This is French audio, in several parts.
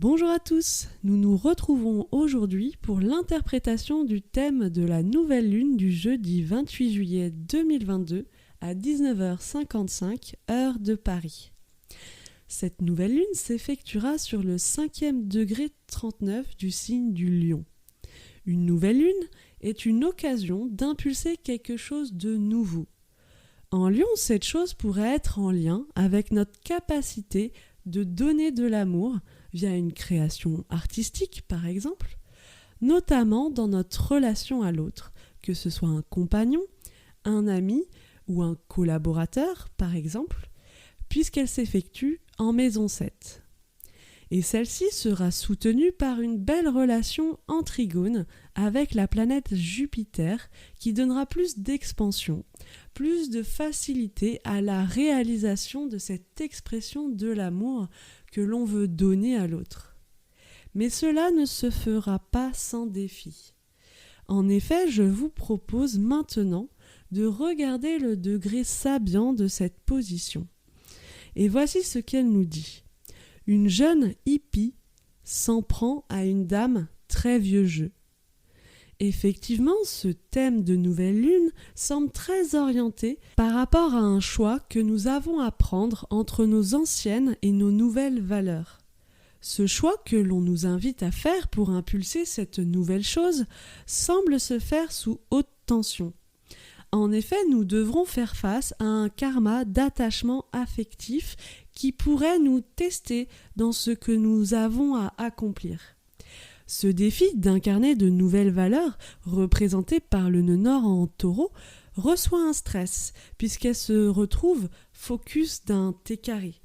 Bonjour à tous, nous nous retrouvons aujourd'hui pour l'interprétation du thème de la nouvelle lune du jeudi 28 juillet 2022 à 19h55 heure de Paris. Cette nouvelle lune s'effectuera sur le 5e degré 39 du signe du Lion. Une nouvelle lune est une occasion d'impulser quelque chose de nouveau. En Lion, cette chose pourrait être en lien avec notre capacité de donner de l'amour via une création artistique par exemple, notamment dans notre relation à l'autre, que ce soit un compagnon, un ami ou un collaborateur par exemple, puisqu'elle s'effectue en maison 7. Et celle-ci sera soutenue par une belle relation en trigone avec la planète Jupiter qui donnera plus d'expansion, plus de facilité à la réalisation de cette expression de l'amour que l'on veut donner à l'autre. Mais cela ne se fera pas sans défi. En effet, je vous propose maintenant de regarder le degré sabiant de cette position. Et voici ce qu'elle nous dit. Une jeune hippie s'en prend à une dame très vieux jeu. Effectivement, ce thème de nouvelle lune semble très orienté par rapport à un choix que nous avons à prendre entre nos anciennes et nos nouvelles valeurs. Ce choix que l'on nous invite à faire pour impulser cette nouvelle chose semble se faire sous haute tension. En effet, nous devrons faire face à un karma d'attachement affectif qui pourrait nous tester dans ce que nous avons à accomplir. Ce défi d'incarner de nouvelles valeurs, représentées par le nœud nord en taureau, reçoit un stress, puisqu'elle se retrouve focus d'un T carré.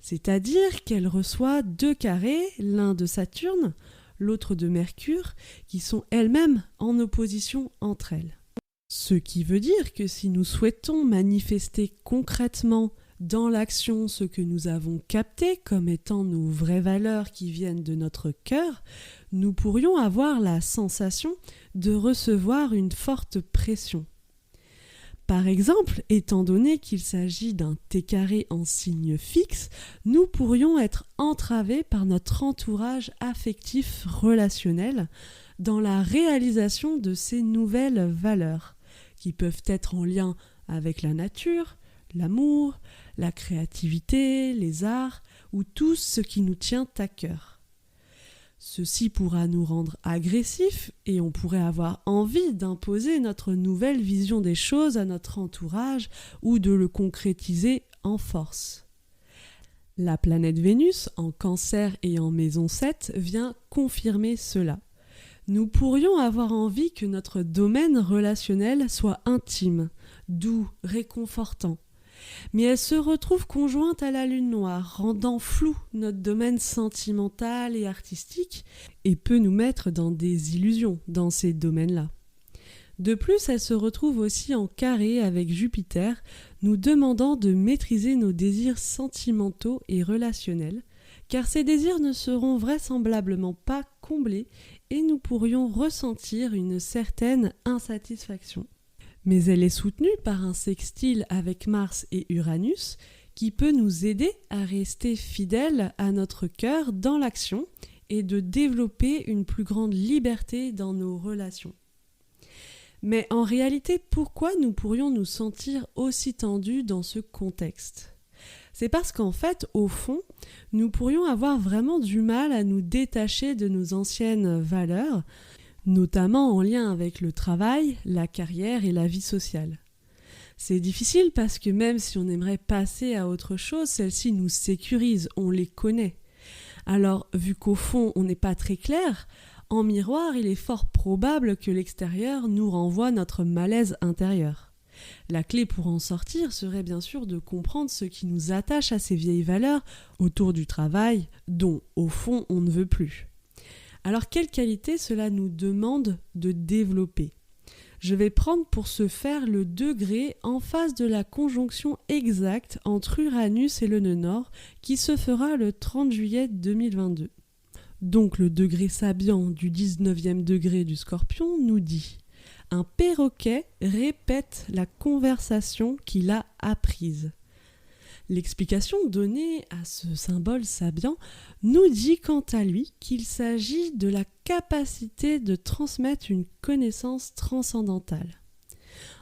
C'est-à-dire qu'elle reçoit 2 carrés, l'un de Saturne, l'autre de Mercure, qui sont elles-mêmes en opposition entre elles. Ce qui veut dire que si nous souhaitons manifester concrètement dans l'action ce que nous avons capté comme étant nos vraies valeurs qui viennent de notre cœur, nous pourrions avoir la sensation de recevoir une forte pression. Par exemple, étant donné qu'il s'agit d'un T carré en signe fixe, nous pourrions être entravés par notre entourage affectif relationnel dans la réalisation de ces nouvelles valeurs, qui peuvent être en lien avec la nature, l'amour, la créativité, les arts ou tout ce qui nous tient à cœur. Ceci pourra nous rendre agressifs et on pourrait avoir envie d'imposer notre nouvelle vision des choses à notre entourage ou de le concrétiser en force. La planète Vénus en Cancer et en maison 7 vient confirmer cela. Nous pourrions avoir envie que notre domaine relationnel soit intime, doux, réconfortant. Mais elle se retrouve conjointe à la lune noire, rendant flou notre domaine sentimental et artistique et peut nous mettre dans des illusions dans ces domaines-là. De plus, elle se retrouve aussi en carré avec Jupiter, nous demandant de maîtriser nos désirs sentimentaux et relationnels, car ces désirs ne seront vraisemblablement pas comblés et nous pourrions ressentir une certaine insatisfaction. Mais elle est soutenue par un sextile avec Mars et Uranus qui peut nous aider à rester fidèles à notre cœur dans l'action et de développer une plus grande liberté dans nos relations. Mais en réalité, pourquoi nous pourrions nous sentir aussi tendus dans ce contexte ? C'est parce qu'en fait, au fond, nous pourrions avoir vraiment du mal à nous détacher de nos anciennes valeurs, notamment en lien avec le travail, la carrière et la vie sociale. C'est difficile parce que même si on aimerait passer à autre chose, celles-ci nous sécurisent, on les connaît. Alors, vu qu'au fond, on n'est pas très clair, en miroir, il est fort probable que l'extérieur nous renvoie notre malaise intérieur. La clé pour en sortir serait bien sûr de comprendre ce qui nous attache à ces vieilles valeurs autour du travail, dont, au fond, on ne veut plus. Alors, quelle qualité cela nous demande de développer ? Je vais prendre pour ce faire le degré en face de la conjonction exacte entre Uranus et le nœud nord qui se fera le 30 juillet 2022. Donc, le degré sabiant du 19e degré du Scorpion nous dit « Un perroquet répète la conversation qu'il a apprise ». L'explication donnée à ce symbole sabian nous dit quant à lui qu'il s'agit de la capacité de transmettre une connaissance transcendantale.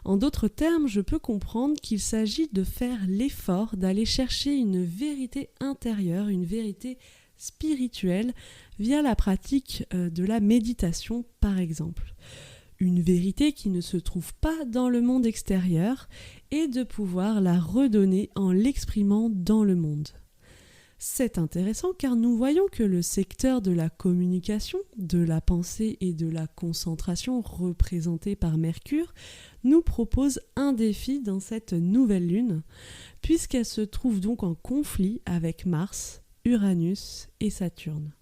En d'autres termes, je peux comprendre qu'il s'agit de faire l'effort d'aller chercher une vérité intérieure, une vérité spirituelle via la pratique de la méditation par exemple. Une vérité qui ne se trouve pas dans le monde extérieur et de pouvoir la redonner en l'exprimant dans le monde. C'est intéressant car nous voyons que le secteur de la communication, de la pensée et de la concentration représenté par Mercure nous propose un défi dans cette nouvelle lune, puisqu'elle se trouve donc en conflit avec Mars, Uranus et Saturne.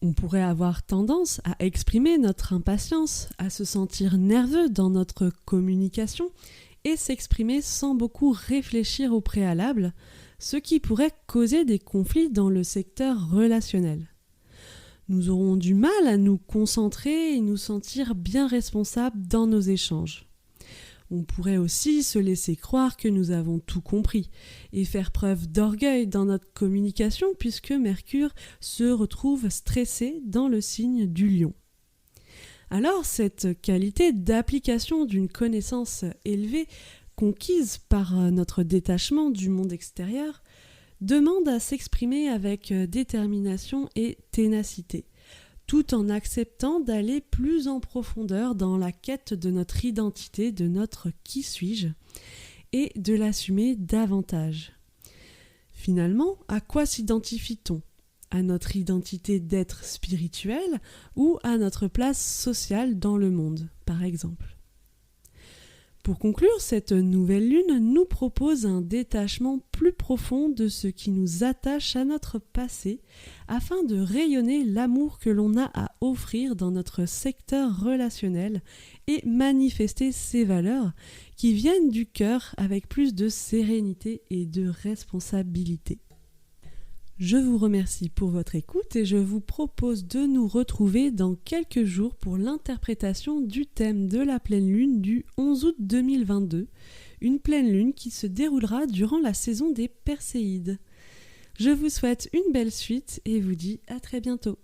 On pourrait avoir tendance à exprimer notre impatience, à se sentir nerveux dans notre communication et s'exprimer sans beaucoup réfléchir au préalable, ce qui pourrait causer des conflits dans le secteur relationnel. Nous aurons du mal à nous concentrer et nous sentir bien responsables dans nos échanges. On pourrait aussi se laisser croire que nous avons tout compris et faire preuve d'orgueil dans notre communication puisque Mercure se retrouve stressé dans le signe du Lion. Alors cette qualité d'application d'une connaissance élevée conquise par notre détachement du monde extérieur demande à s'exprimer avec détermination et ténacité, tout en acceptant d'aller plus en profondeur dans la quête de notre identité, de notre « qui suis-je » et de l'assumer davantage. Finalement, à quoi s'identifie-t-on ? À notre identité d'être spirituel ou à notre place sociale dans le monde, par exemple ? Pour conclure, cette nouvelle lune nous propose un détachement plus profond de ce qui nous attache à notre passé afin de rayonner l'amour que l'on a à offrir dans notre secteur relationnel et manifester ces valeurs qui viennent du cœur avec plus de sérénité et de responsabilité. Je vous remercie pour votre écoute et je vous propose de nous retrouver dans quelques jours pour l'interprétation du thème de la pleine lune du 11 août 2022, une pleine lune qui se déroulera durant la saison des Perséides. Je vous souhaite une belle suite et vous dis à très bientôt.